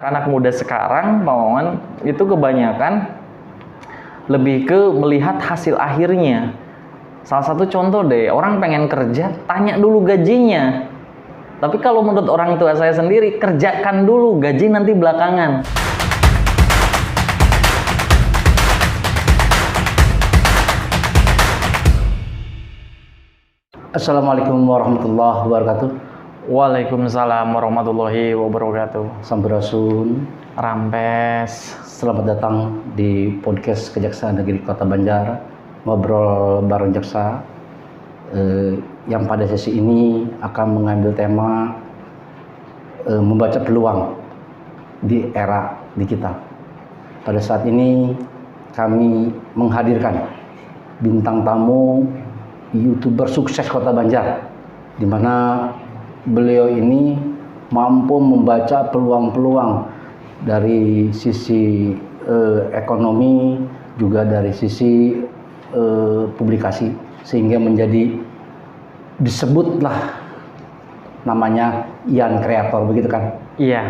Anak muda sekarang, Pak Wawan, itu kebanyakan lebih ke melihat hasil akhirnya. Salah satu contoh deh, orang pengen kerja, tanya dulu gajinya. Tapi kalau menurut orang tua saya sendiri, kerjakan dulu, gaji nanti belakangan. Assalamualaikum warahmatullahi wabarakatuh. Waalaikumsalam warahmatullahi wabarakatuh. Sampurasun. Rampes. Selamat datang di podcast Kejaksaan Negeri Kota Banjar, ngobrol bareng jaksa. Yang pada sesi ini akan mengambil tema membaca peluang di era digital. Pada saat ini kami menghadirkan bintang tamu YouTuber sukses Kota Banjar, di mana beliau ini mampu membaca peluang-peluang dari sisi ekonomi, juga dari sisi publikasi, sehingga menjadi disebutlah namanya Ian Kreator, begitu kan? Iya.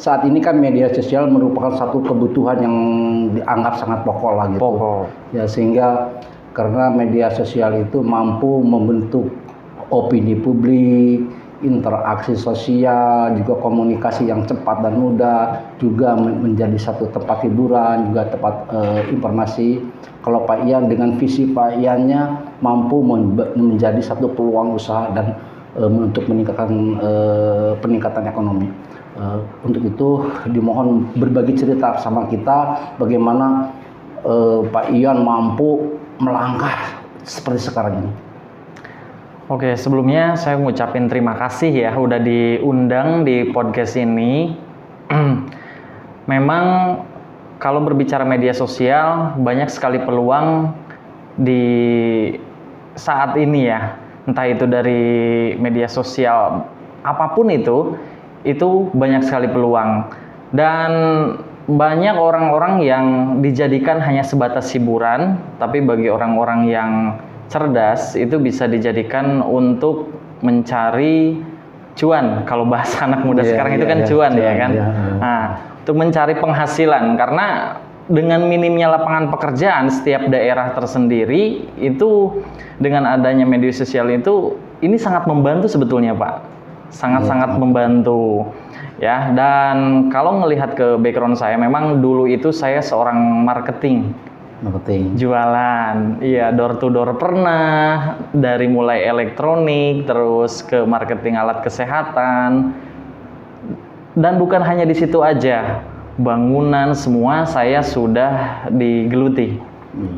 Saat ini kan media sosial merupakan satu kebutuhan yang dianggap sangat pokok lah gitu. Pokok. Ya, sehingga karena media sosial itu mampu membentuk opini publik, interaksi sosial, juga komunikasi yang cepat dan mudah, juga menjadi satu tempat hiburan, juga tempat informasi. Kalau Pak Ian dengan visi Pak Iannya mampu menjadi satu peluang usaha dan untuk peningkatan ekonomi. Untuk itu dimohon berbagi cerita sama kita bagaimana Pak Ian mampu melangkah seperti sekarang ini. Oke, sebelumnya saya ngucapin terima kasih ya udah diundang di podcast ini. Memang kalau berbicara media sosial, banyak sekali peluang di saat ini ya. Entah itu dari media sosial apapun itu banyak sekali peluang. Dan banyak orang-orang yang dijadikan hanya sebatas hiburan, tapi bagi orang-orang yang cerdas itu bisa dijadikan untuk mencari cuan. Kalau bahasa anak muda sekarang itu kan cuan ya kan. Nah, untuk mencari penghasilan, karena dengan minimnya lapangan pekerjaan setiap daerah tersendiri, itu dengan adanya media sosial itu ini sangat membantu sebetulnya, Pak. Sangat-sangat membantu. Ya, dan kalau ngelihat ke background saya, memang dulu itu saya seorang marketing. Jualan, iya, door to door pernah, dari mulai elektronik, terus ke marketing alat kesehatan, dan bukan hanya di situ aja, bangunan semua saya sudah digeluti,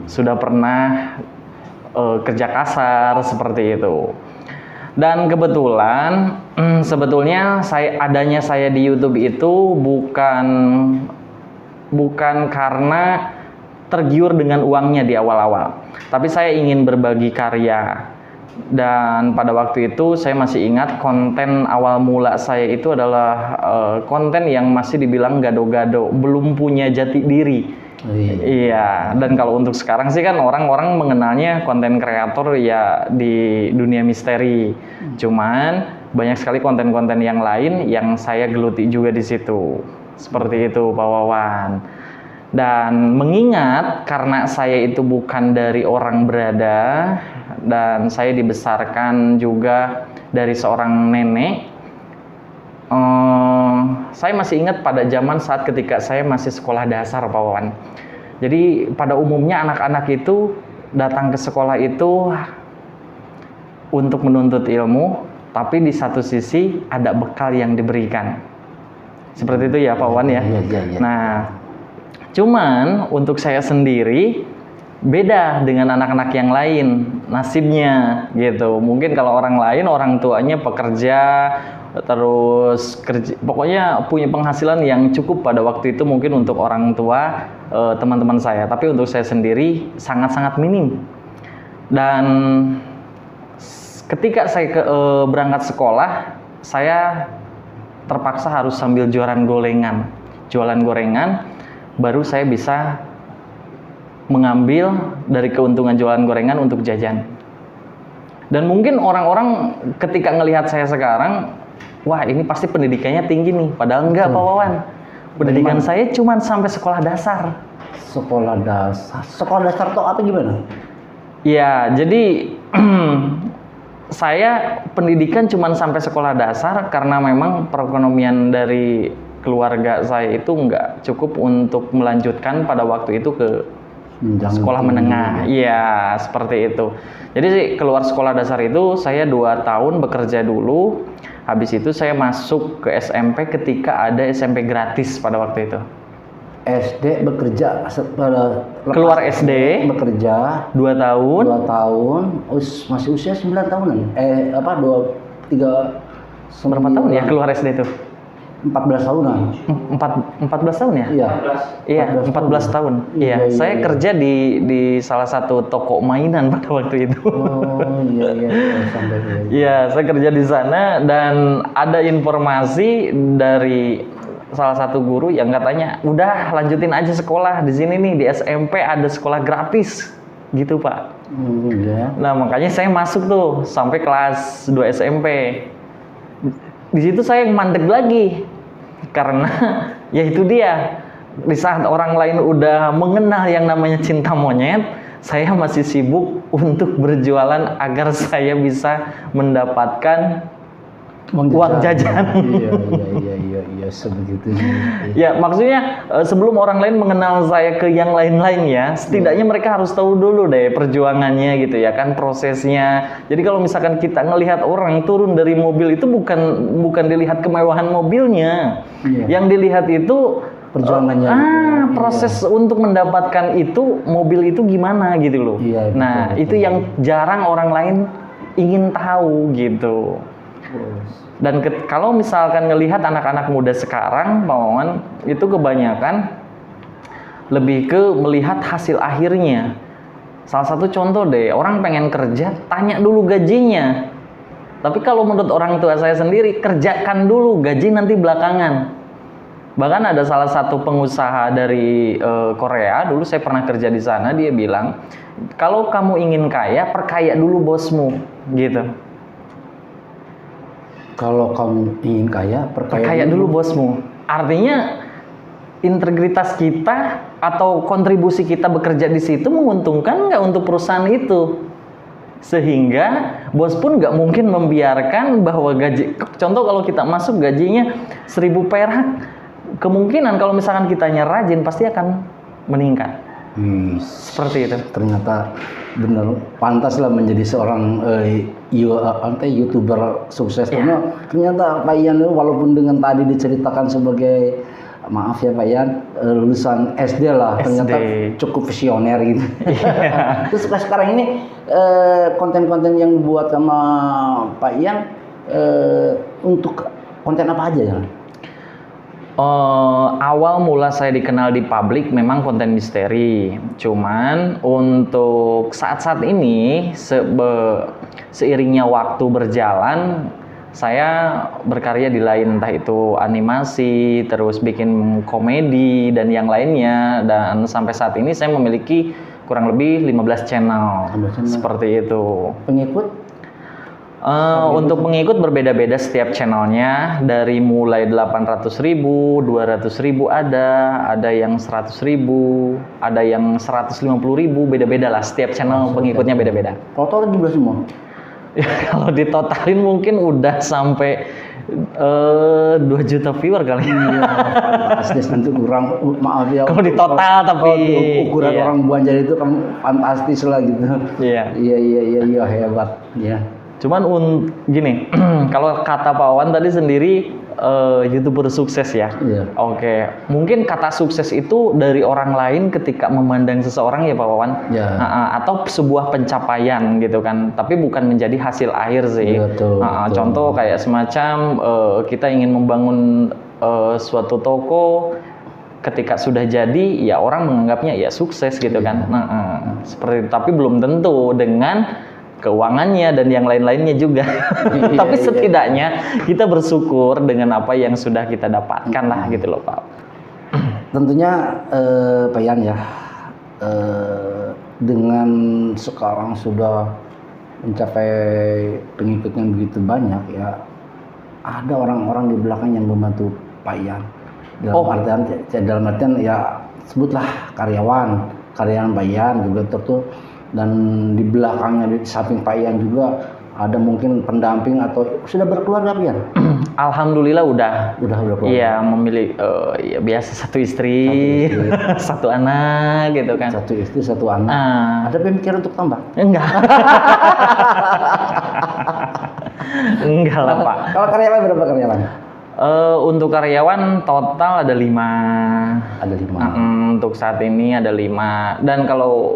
sudah pernah kerja kasar seperti itu. Dan kebetulan sebetulnya adanya saya di YouTube itu bukan karena tergiur dengan uangnya di awal-awal, tapi saya ingin berbagi karya. Dan pada waktu itu saya masih ingat konten awal mula saya itu adalah konten yang masih dibilang gado-gado, belum punya jati diri. Iya, dan kalau untuk sekarang sih kan orang-orang mengenalnya konten kreator ya di dunia misteri. Cuman banyak sekali konten-konten yang lain yang saya geluti juga di situ. Seperti itu, Pak Wawan. Dan mengingat karena saya itu bukan dari orang berada, dan saya dibesarkan juga dari seorang nenek, saya masih ingat pada zaman saat ketika saya masih sekolah dasar, Pak Wawan. Jadi pada umumnya anak-anak itu datang ke sekolah itu untuk menuntut ilmu, tapi di satu sisi ada bekal yang diberikan. Seperti itu ya, Pak Wawan ya. Nah, cuman untuk saya sendiri beda dengan anak-anak yang lain nasibnya gitu. Mungkin kalau orang lain, orang tuanya pekerja, terus kerja, pokoknya punya penghasilan yang cukup pada waktu itu mungkin untuk orang tua teman-teman saya. Tapi untuk saya sendiri sangat-sangat minim. Dan ketika saya berangkat sekolah, saya terpaksa harus sambil jualan gorengan, baru saya bisa mengambil dari keuntungan jualan gorengan untuk jajan. Dan mungkin orang-orang ketika ngelihat saya sekarang, wah ini pasti pendidikannya tinggi nih. Padahal enggak, Pak Wawan. Pendidikan saya cuma sampai sekolah dasar. Sekolah dasar. Sekolah dasar tuh apa gimana? Ya, jadi saya pendidikan cuma sampai sekolah dasar karena memang perekonomian dari keluarga saya itu nggak cukup untuk melanjutkan pada waktu itu ke sekolah menengah. Iya, seperti itu. Jadi keluar sekolah dasar itu saya 2 tahun bekerja dulu. Habis itu saya masuk ke SMP ketika ada SMP gratis pada waktu itu. SD bekerja Keluar SD bekerja 2 tahun. 2 tahun, masih usia 9 tahunan. 3 Berapa tahun ya keluar SD itu? 14 tahunan. 14 tahun ya? Iya. Iya, 14 tahun. Iya, saya kerja di salah satu toko mainan pada waktu itu. Oh, iya sampai Iya, saya kerja di sana dan ada informasi dari salah satu guru yang katanya, "Udah, lanjutin aja sekolah di sini nih, di SMP ada sekolah gratis." Gitu, Pak. Iya. Nah, makanya saya masuk tuh sampai kelas 2 SMP. Di situ saya mandek lagi karena ya itu dia, di saat orang lain udah mengenal yang namanya cinta monyet, saya masih sibuk untuk berjualan agar saya bisa mendapatkan uang jajan. Iya sebegitu. Ya, maksudnya sebelum orang lain mengenal saya ke yang lain-lain ya, setidaknya mereka harus tahu dulu deh perjuangannya gitu ya kan, prosesnya. Jadi kalau misalkan kita ngelihat orang turun dari mobil itu bukan dilihat kemewahan mobilnya. Yang dilihat itu perjuangannya. Proses untuk mendapatkan itu mobil itu gimana gitu loh. Iya, nah, betul. itu yang jarang orang lain ingin tahu gitu. Dan kalau misalkan ngelihat anak-anak muda sekarang, Pak Wawan, itu kebanyakan lebih ke melihat hasil akhirnya. Salah satu contoh deh, orang pengen kerja, tanya dulu gajinya. Tapi kalau menurut orang tua saya sendiri, kerjakan dulu, gaji nanti belakangan. Bahkan ada salah satu pengusaha dari Korea, dulu saya pernah kerja di sana, dia bilang, kalau kamu ingin kaya, perkaya dulu bosmu, gitu. Kalau kamu ingin kaya, perkaya dulu bosmu. Artinya integritas kita atau kontribusi kita bekerja di situ menguntungkan nggak untuk perusahaan itu, sehingga bos pun nggak mungkin membiarkan bahwa gaji. Contoh kalau kita masuk gajinya 1.000 perak, kemungkinan kalau misalkan kitanya rajin pasti akan meningkat. Seperti itu. Ternyata benar pantas lah menjadi seorang YouTuber sukses. Karena ternyata Pak Ian walaupun dengan tadi diceritakan sebagai, maaf ya Pak Ian, lulusan SD lah, ternyata cukup visioner gitu. Terus sekarang ini konten-konten yang buat sama Pak Ian untuk konten apa aja ya? Awal mula saya dikenal di publik memang konten misteri. Cuman untuk saat-saat ini seiringnya waktu berjalan, saya berkarya di lain, entah itu animasi, terus bikin komedi dan yang lainnya, dan sampai saat ini saya memiliki kurang lebih 15 channel. Seperti itu. Pengikut? Untuk pengikut berbeda-beda setiap channelnya, dari mulai 800.000, 200.000 ada yang 100.000, ada yang 150.000, beda-beda lah, setiap channel pengikutnya beda-beda. Total jumlah semua? Ya, kalau ditotalin mungkin udah sampai 2 juta viewer kali. Iya, fantastis nanti kurang, maaf ya. Kalau di total tapi ukuran orang Banjar itu kan fantastis lah gitu. Iya. Iya hebat. Iya. Cuman gini, kalau kata Pak Wawan tadi sendiri YouTuber sukses ya. Iya. Oke, mungkin kata sukses itu dari orang lain ketika memandang seseorang ya Pak Wawan. Ya. Atau sebuah pencapaian gitu kan, tapi bukan menjadi hasil akhir sih. Betul. Contoh kayak semacam kita ingin membangun suatu toko, ketika sudah jadi ya orang menganggapnya ya sukses gitu kan. Seperti itu, tapi belum tentu dengan keuangannya dan yang lain-lainnya juga. Tapi setidaknya kita bersyukur dengan apa yang sudah kita dapatkan lah gitu loh Pak. Tentunya Pak Ian ya, dengan sekarang sudah mencapai pengikut yang begitu banyak ya, ada orang-orang di belakang yang membantu Pak Ian. Dalam artian ya sebutlah karyawan Pak Ian juga tentu, dan di belakangnya di samping Pak Ian juga ada mungkin pendamping atau sudah berkeluarga Pak Ian? Alhamdulillah udah berkeluarga. Iya, memilih ya biasa satu istri, satu anak gitu kan. Satu istri, satu anak. Ada pemikiran untuk tambah? Enggak. Enggak lah Pak. Kalau karyawan berapa karyawan? Untuk karyawan total ada 5. Ada 5. Untuk saat ini ada 5. Dan kalau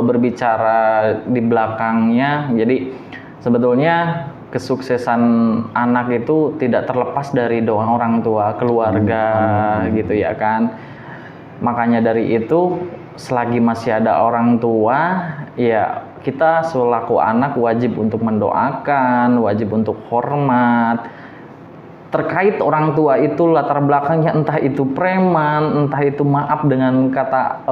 berbicara di belakangnya, jadi sebetulnya kesuksesan anak itu tidak terlepas dari doa orang tua, keluarga gitu ya kan. Makanya dari itu selagi masih ada orang tua, ya kita selaku anak wajib untuk mendoakan, wajib untuk hormat. Terkait orang tua itu latar belakangnya entah itu preman, entah itu maaf dengan kata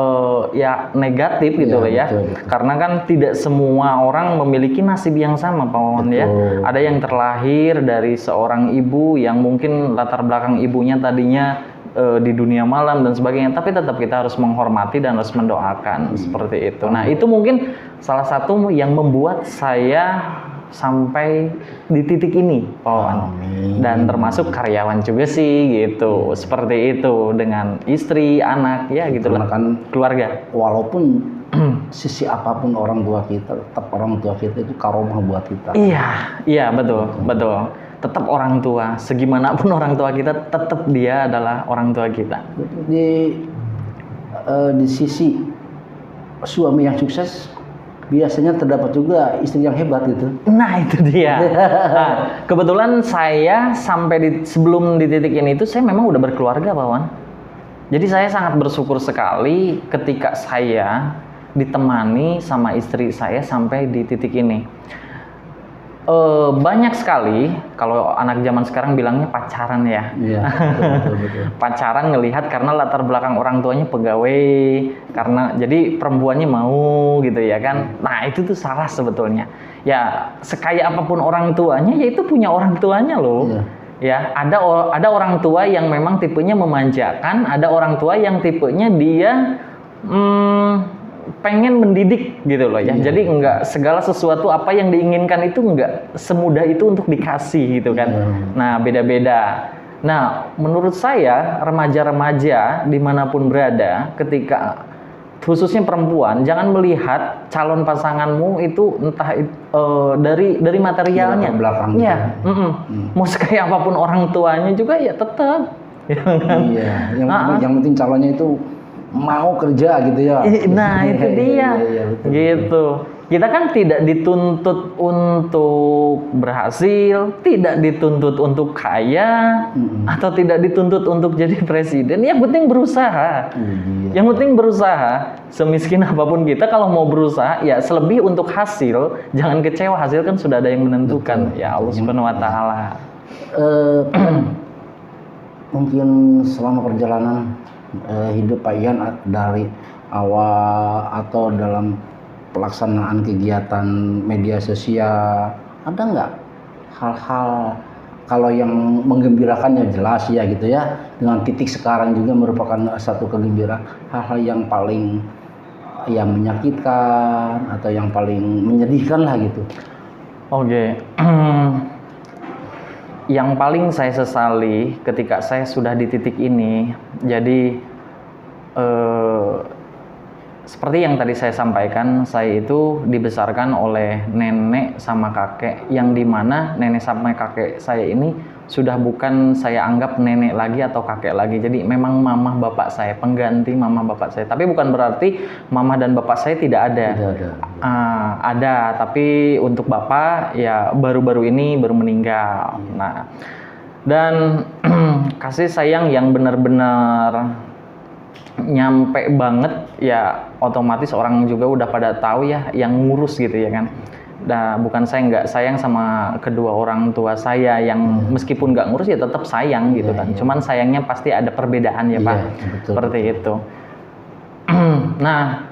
ya negatif gitu loh ya. Betul. Karena kan tidak semua orang memiliki nasib yang sama Pak Wawan ya. Ada yang terlahir dari seorang ibu yang mungkin latar belakang ibunya tadinya di dunia malam dan sebagainya, tapi tetap kita harus menghormati dan harus mendoakan seperti itu. Nah, itu mungkin salah satu yang membuat saya sampai di titik ini, Pak Wawan. Dan termasuk karyawan juga sih gitu. Seperti itu dengan istri, anak ya gitu lah. Kan Keluarga. Walaupun sisi apapun orang tua kita, tetap orang tua kita itu karomah buat kita. Iya betul. Tetap orang tua, segimanapun orang tua kita, tetap dia adalah orang tua kita. Di sisi suami yang sukses, biasanya terdapat juga istri yang hebat gitu. Nah itu dia. Nah, kebetulan saya sampai sebelum di titik ini itu saya memang udah berkeluarga Pak Wan. Jadi saya sangat bersyukur sekali ketika saya ditemani sama istri saya sampai di titik ini. Banyak sekali kalau anak zaman sekarang bilangnya pacaran ya. Iya, betul. Pacaran ngelihat karena latar belakang orang tuanya pegawai, karena jadi perempuannya mau gitu ya kan. Nah itu tuh salah sebetulnya. Ya sekaya apapun orang tuanya, ya itu punya orang tuanya loh. Ya ada orang tua yang memang tipenya memanjakan, ada orang tua yang tipenya dia pengen mendidik gitu loh ya. Jadi enggak segala sesuatu apa yang diinginkan itu enggak semudah itu untuk dikasih gitu kan. Nah beda-beda. Nah menurut saya remaja-remaja dimanapun berada, ketika khususnya perempuan, jangan melihat calon pasanganmu itu entah dari materialnya. Belakangnya. Mau sekaya apapun orang tuanya juga ya tetap. Iya. Yang penting calonnya itu mau kerja gitu ya. Nah itu dia. Betul, gitu. Kita kan tidak dituntut untuk berhasil, tidak dituntut untuk kaya, atau tidak dituntut untuk jadi presiden. Yang penting berusaha. Yang penting berusaha. Semiskin apapun kita, kalau mau berusaha, ya selebih untuk hasil. Jangan kecewa, hasil kan sudah ada yang menentukan. Ya Allah Subhanahu Wa Taala. Mungkin selama perjalanan hidup Pak Ian dari awal atau dalam pelaksanaan kegiatan media sosial, ada nggak hal-hal kalau yang menggembirakan ya jelas ya gitu ya, dengan titik sekarang juga merupakan satu kegembiraan, hal-hal yang paling yang menyakitkan atau yang paling menyedihkan lah gitu. Oke. Yang paling saya sesali ketika saya sudah di titik ini, jadi seperti yang tadi saya sampaikan, saya itu dibesarkan oleh nenek sama kakek, yang dimana nenek sama kakek saya ini sudah bukan saya anggap nenek lagi atau kakek lagi. Jadi memang mamah bapak saya, pengganti mamah bapak saya. Tapi bukan berarti mamah dan bapak saya tidak ada. Ada, tapi untuk bapak ya baru-baru ini baru meninggal. Nah, dan kasih sayang yang benar-benar nyampe banget ya, otomatis orang juga udah pada tahu ya yang ngurus gitu ya kan. Nah, bukan saya nggak sayang sama kedua orang tua saya yang meskipun nggak ngurus ya tetap sayang gitu kan. Cuman sayangnya pasti ada perbedaan ya Pak. Betul, seperti itu. Nah,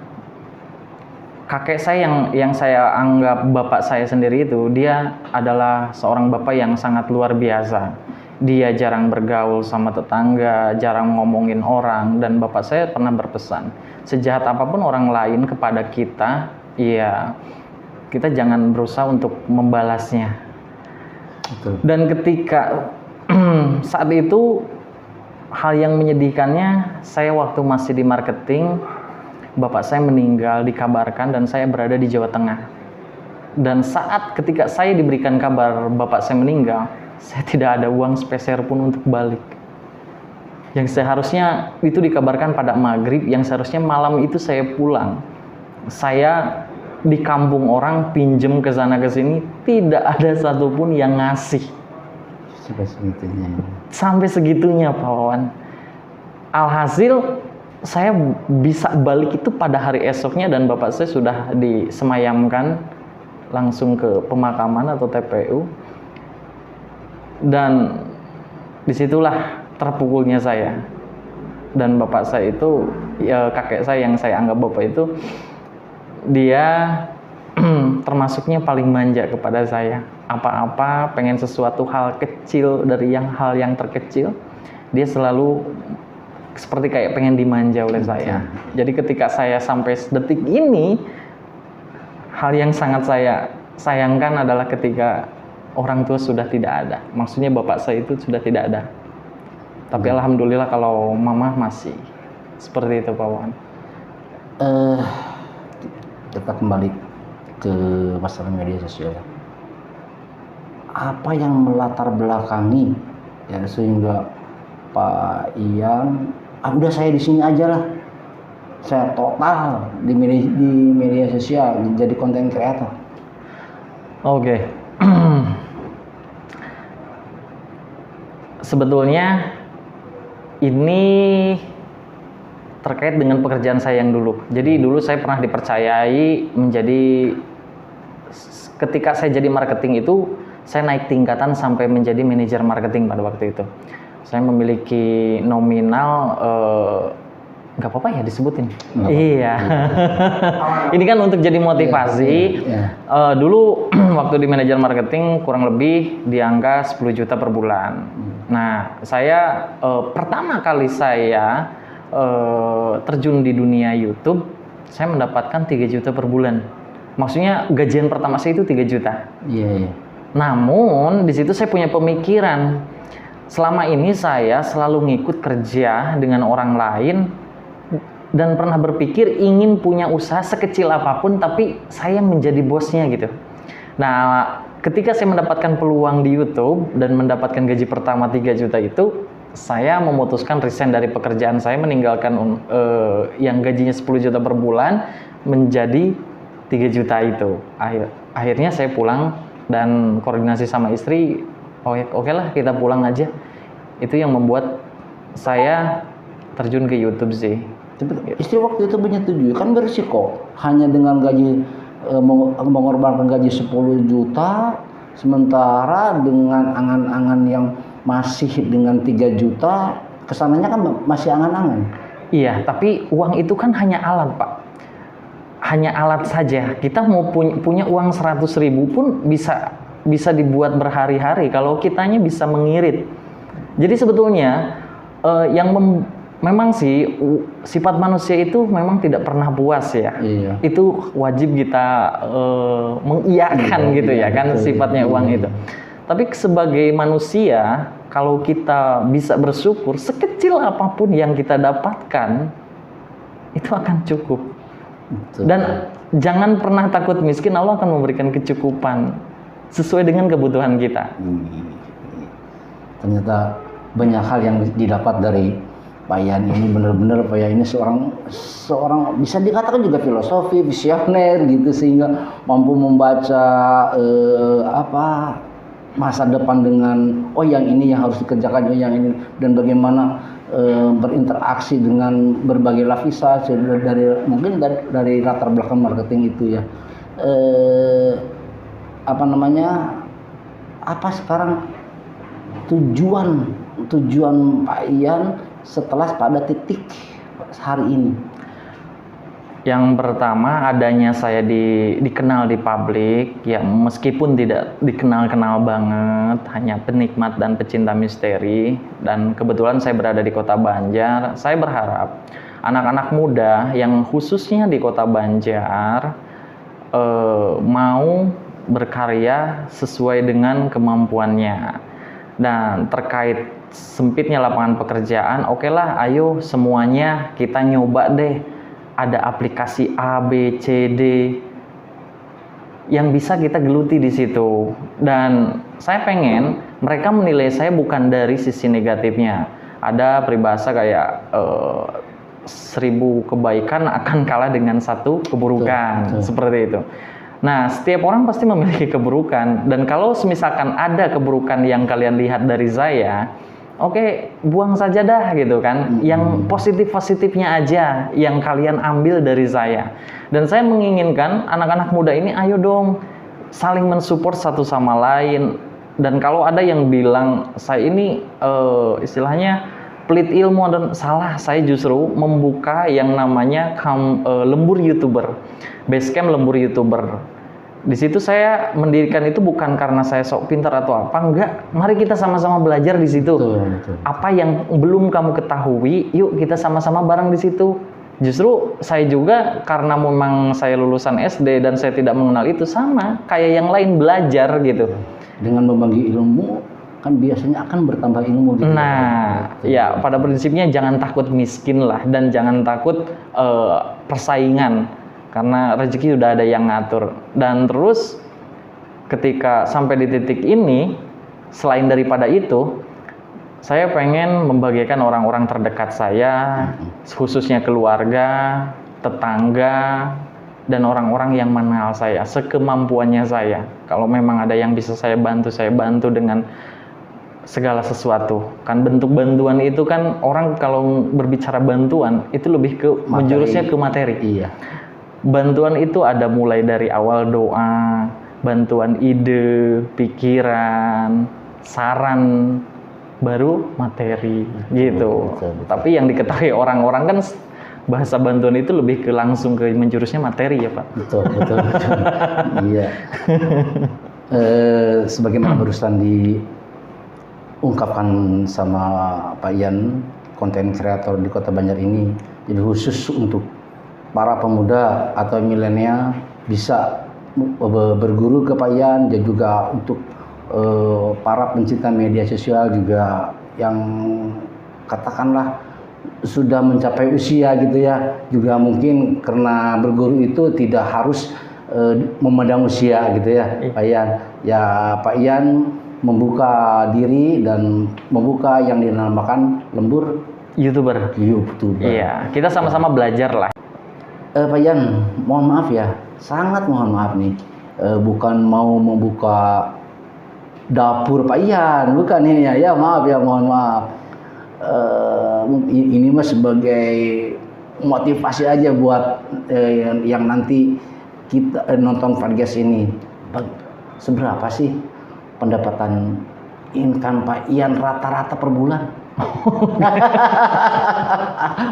kakek saya yang saya anggap bapak saya sendiri itu, dia adalah seorang bapak yang sangat luar biasa. Dia jarang bergaul sama tetangga, jarang ngomongin orang, dan bapak saya pernah berpesan, sejahat apapun orang lain kepada kita, ya kita jangan berusaha untuk membalasnya. Betul. Dan ketika saat itu hal yang menyedihkannya, saya waktu masih di marketing, bapak saya meninggal, dikabarkan, dan saya berada di Jawa Tengah. Dan saat ketika saya diberikan kabar bapak saya meninggal, saya tidak ada uang sepeser pun untuk balik. Yang seharusnya itu dikabarkan pada maghrib, yang seharusnya malam itu saya pulang. Saya di kampung orang pinjem ke sana ke sini, tidak ada satupun yang ngasih. Sampai segitunya Pak Wawan. Alhasil saya bisa balik itu pada hari esoknya, dan bapak saya sudah disemayamkan langsung ke pemakaman atau TPU. Dan disitulah terpukulnya saya. Dan bapak saya itu, ya kakek saya yang saya anggap bapak itu, dia termasuknya paling manja kepada saya. Apa-apa pengen sesuatu hal kecil dari hal yang terkecil, dia selalu seperti kayak pengen dimanja oleh saya. Jadi ketika saya sampai detik ini, hal yang sangat saya sayangkan adalah ketika orang tua sudah tidak ada. Maksudnya bapak saya itu sudah tidak ada. Tapi alhamdulillah kalau mama masih. Seperti itu Pak Wawan. Kita kembali ke masalah media sosial. Apa yang melatar belakangi ya sehingga Pak Ian, udah saya di sini aja lah, saya total di media sosial jadi konten kreator. Oke. Sebetulnya ini terkait dengan pekerjaan saya yang dulu. Jadi dulu saya pernah dipercayai menjadi, ketika saya jadi marketing itu, saya naik tingkatan sampai menjadi manajer marketing pada waktu itu. Saya memiliki nominal, nggak apa-apa ya disebutin. Iya. Ini kan untuk jadi motivasi. Dulu waktu di manajer marketing kurang lebih di angka 10 juta per bulan. Nah, saya pertama kali saya terjun di dunia YouTube, saya mendapatkan 3 juta per bulan. Maksudnya gajian pertama saya itu 3 juta. Iya. Namun di situ saya punya pemikiran, selama ini saya selalu ngikut kerja dengan orang lain dan pernah berpikir ingin punya usaha sekecil apapun, tapi saya menjadi bosnya gitu. Nah, ketika saya mendapatkan peluang di YouTube dan mendapatkan gaji pertama 3 juta itu, saya memutuskan resign dari pekerjaan saya, meninggalkan yang gajinya 10 juta per bulan menjadi 3 juta itu. Akhirnya saya pulang dan koordinasi sama istri, oke lah kita pulang aja. Itu yang membuat saya terjun ke YouTube sih. Tapi istri waktu itu menyetujui, kan berisiko hanya dengan gaji mengorbankan gaji 10 juta, sementara dengan angan-angan yang masih dengan 3 juta, kesananya kan masih angan-angan. Iya, tapi uang itu kan hanya alat Pak. Hanya alat saja. Kita mau punya uang 100.000 pun bisa dibuat berhari-hari kalau kitanya bisa mengirit. Jadi sebetulnya memang sih sifat manusia itu memang tidak pernah puas ya. Iya. Itu wajib kita mengiyakan gitu ya kan, betul, sifatnya uang itu. Tapi sebagai manusia, kalau kita bisa bersyukur, sekecil apapun yang kita dapatkan itu akan cukup. Betul. Dan jangan pernah takut miskin, Allah akan memberikan kecukupan sesuai dengan kebutuhan kita. Ternyata banyak hal yang didapat dari Pak Ian ini, benar-benar Pak Ian ini seorang bisa dikatakan juga filosofi, visioner gitu, sehingga mampu membaca masa depan dengan yang ini yang harus dikerjakan, yang ini, dan bagaimana berinteraksi dengan berbagai lapisan dari latar belakang marketing itu ya. Apa sekarang tujuan Pak Ian setelah pada titik hari ini? Yang pertama, adanya saya dikenal di publik, ya meskipun tidak dikenal-kenal banget, hanya penikmat dan pecinta misteri, dan kebetulan saya berada di Kota Banjar. Saya berharap anak-anak muda yang khususnya di Kota Banjar mau berkarya sesuai dengan kemampuannya. Dan terkait sempitnya lapangan pekerjaan, oke lah, ayo semuanya kita nyoba deh. Ada aplikasi A, B, C, D yang bisa kita geluti di situ. Dan saya pengen mereka menilai saya bukan dari sisi negatifnya. Ada peribahasa kayak 1000 kebaikan akan kalah dengan 1 keburukan. Betul. Seperti itu. Nah, setiap orang pasti memiliki keburukan. Dan kalau misalkan ada keburukan yang kalian lihat dari saya, oke, buang saja dah gitu kan. Yang positif-positifnya aja yang kalian ambil dari saya. Dan saya menginginkan anak-anak muda ini ayo dong saling mensupport satu sama lain. Dan kalau ada yang bilang saya ini istilahnya pelit ilmu, dan salah, saya justru membuka yang namanya lembur YouTuber. Basecamp lembur YouTuber. Di situ saya mendirikan itu bukan karena saya sok pintar atau apa, enggak. Mari kita sama-sama belajar di situ. Betul. Apa yang belum kamu ketahui, yuk kita sama-sama bareng di situ. Justru saya juga karena memang saya lulusan SD dan saya tidak mengenal itu, sama kayak yang lain belajar gitu. Dengan membagi ilmu kan biasanya akan bertambah ilmu gitu. Nah, ya pada prinsipnya jangan takut miskin lah, dan jangan takut persaingan. Karena rezeki udah ada yang ngatur. Dan terus ketika sampai di titik ini, selain daripada itu, saya pengen membagikan orang-orang terdekat saya, khususnya keluarga, tetangga, dan orang-orang yang mengenal saya, sekemampuannya saya. Kalau memang ada yang bisa saya bantu dengan segala sesuatu. Kan bentuk bantuan itu kan, orang kalau berbicara bantuan itu lebih ke menjurusnya ke materi. Iya. Bantuan itu ada mulai dari awal doa, bantuan ide, pikiran, saran, baru materi gitu. Betul. Tapi yang diketahui orang-orang kan bahasa bantuan itu lebih ke langsung ke menjurusnya materi ya Pak. Betul. Iya. Sebagaimana barusan diungkapkan sama Pak Ian, konten kreator di Kota Banjar ini, jadi khusus untuk para pemuda atau milenial bisa berguru ke Pak Ian, dan juga untuk para pencinta media sosial juga yang katakanlah sudah mencapai usia gitu ya, juga mungkin karena berguru itu tidak harus memandang usia gitu ya Pak Ian. Ya Pak Ian membuka diri dan membuka yang dinamakan lembur YouTuber. Iya, kita sama-sama belajar lah. Pak Ian, mohon maaf ya, sangat mohon maaf nih, bukan mau membuka dapur Pak Ian, bukan ini ya, maaf ya, mohon maaf. Ini mah sebagai motivasi aja buat yang nanti kita nonton podcast ini. Seberapa sih pendapatan income Pak Ian rata-rata per bulan?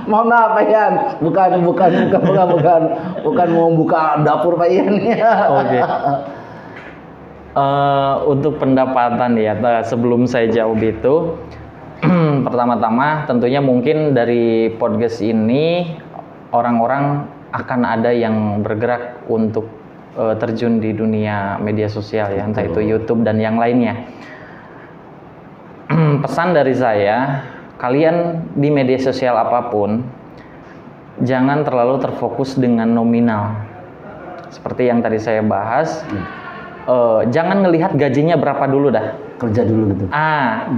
Mohon maaf Pak Ian, bukan mau buka dapur Pak Ian ya. Oke. Untuk pendapatan ya, sebelum saya jawab itu, pertama-tama tentunya mungkin dari podcast ini orang-orang akan ada yang bergerak untuk terjun di dunia media sosial ya, entah itu YouTube dan yang lainnya. Pesan dari saya, kalian di media sosial apapun jangan terlalu terfokus dengan nominal. Seperti yang tadi saya bahas, jangan ngelihat gajinya berapa dulu dah. Kerja dulu gitu.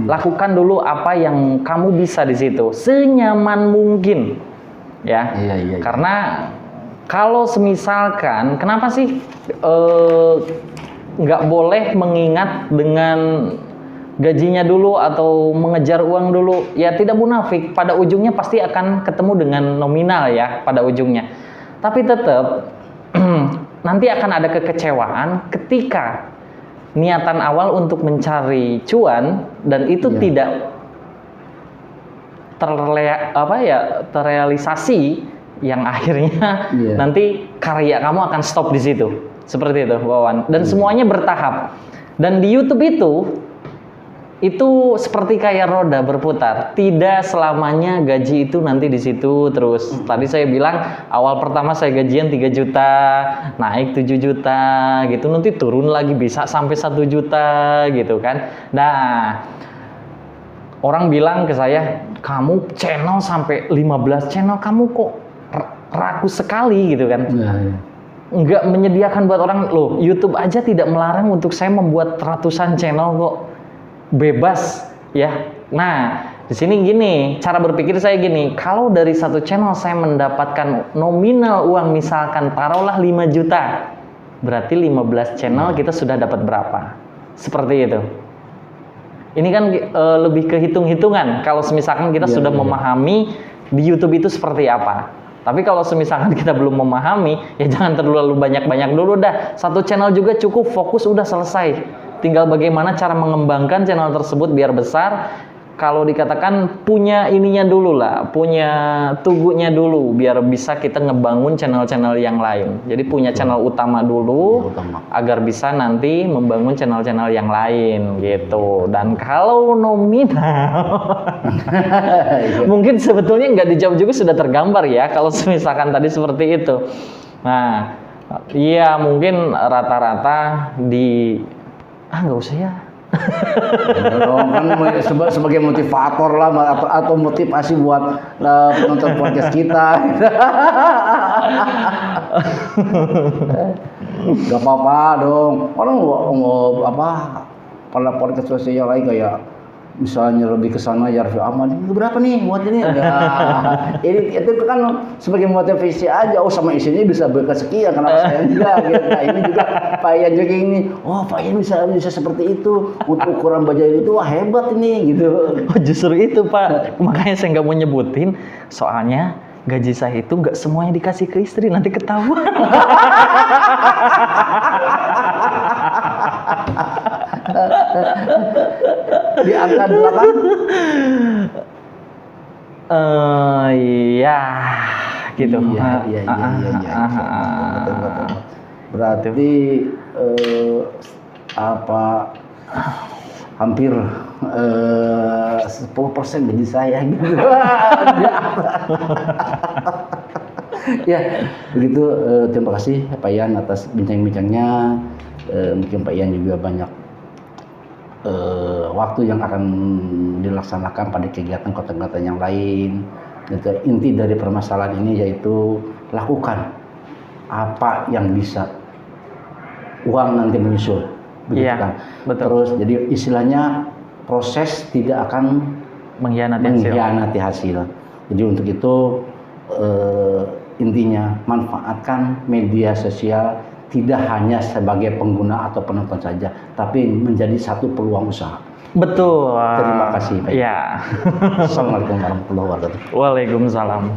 Lakukan dulu apa yang kamu bisa di situ, senyaman mungkin, ya. Iya. Karena kalau semisalkan, kenapa sih nggak boleh mengingat dengan gajinya dulu atau mengejar uang dulu? Ya tidak munafik, pada ujungnya pasti akan ketemu dengan nominal ya pada ujungnya. Tapi tetap nanti akan ada kekecewaan ketika niatan awal untuk mencari cuan dan itu tidak terrealisasi yang akhirnya Iya. nanti karya kamu akan stop di situ. Seperti itu, Wawan. Dan semuanya bertahap. Dan di YouTube itu seperti kayak roda berputar. Tidak selamanya gaji itu nanti di situ terus. Tadi saya bilang awal pertama saya gajian 3 juta, naik 7 juta gitu, nanti turun lagi bisa sampai 1 juta gitu kan. Nah, orang bilang ke saya, "Kamu channel sampai 15 channel, kamu kok ragu sekali," gitu kan. Nah, ya. Nggak menyediakan buat orang, loh YouTube aja tidak melarang untuk saya membuat ratusan channel kok, bebas ya. Nah di sini gini, cara berpikir saya gini, kalau dari satu channel saya mendapatkan nominal uang misalkan taruhlah 5 juta, berarti 15 channel kita sudah dapat berapa, seperti itu. Ini kan lebih ke hitung-hitungan kalau misalkan kita sudah memahami di YouTube itu seperti apa. Tapi kalau semisalkan kita belum memahami, ya jangan terlalu banyak-banyak dulu dah. Satu channel juga cukup, fokus udah selesai. Tinggal bagaimana cara mengembangkan channel tersebut biar besar. Kalau dikatakan punya ininya dulu lah, punya tugunya dulu, biar bisa kita ngebangun channel-channel yang lain. Jadi punya channel utama dulu, agar bisa nanti membangun channel-channel yang lain gitu. Dan kalau nominal, mungkin sebetulnya nggak dijawab juga sudah tergambar ya. Kalau misalkan tadi seperti itu. Nah, iya mungkin rata-rata di nggak usah ya. Kan sebagai motivator lah atau motivasi buat penonton podcast kita. Gak apa-apa dong. Orang mau pada podcast sosial lain kayak misalnya lebih ke sana ya Raffi Ahmad, itu berapa nih buat ini? Nah, itu kan sebagai motivasi aja. Oh sama isinya bisa berkesekian, kenapa saya enggak? Gitu. Nah, ini juga Pak Ian juga ini. Oh Pak Ian bisa seperti itu. Untuk ukuran baju itu wah hebat ini gitu. Oh justru itu Pak, makanya saya nggak mau nyebutin. Soalnya gaji saya itu nggak semuanya dikasih ke istri, nanti ketahuan. Di angka 8? Iya, gitu. Iya. Betul. Berarti hampir 10% gaji saya gitu. Ya, begitu. Terima kasih Pak Ian atas bincang-bincangnya. Mungkin Pak Ian juga banyak waktu yang akan dilaksanakan pada kegiatan-kegiatan yang lain. Inti dari permasalahan ini yaitu lakukan apa yang bisa, uang nanti menyusul, begitu kan? Betul. Terus jadi istilahnya proses tidak akan mengkhianati hasil. Jadi untuk itu intinya manfaatkan media sosial tidak hanya sebagai pengguna atau penonton saja, tapi menjadi satu peluang usaha. Betul. Terima kasih Pak. Ya. Assalamualaikum warahmatullahi wabarakatuh. Waalaikumsalam.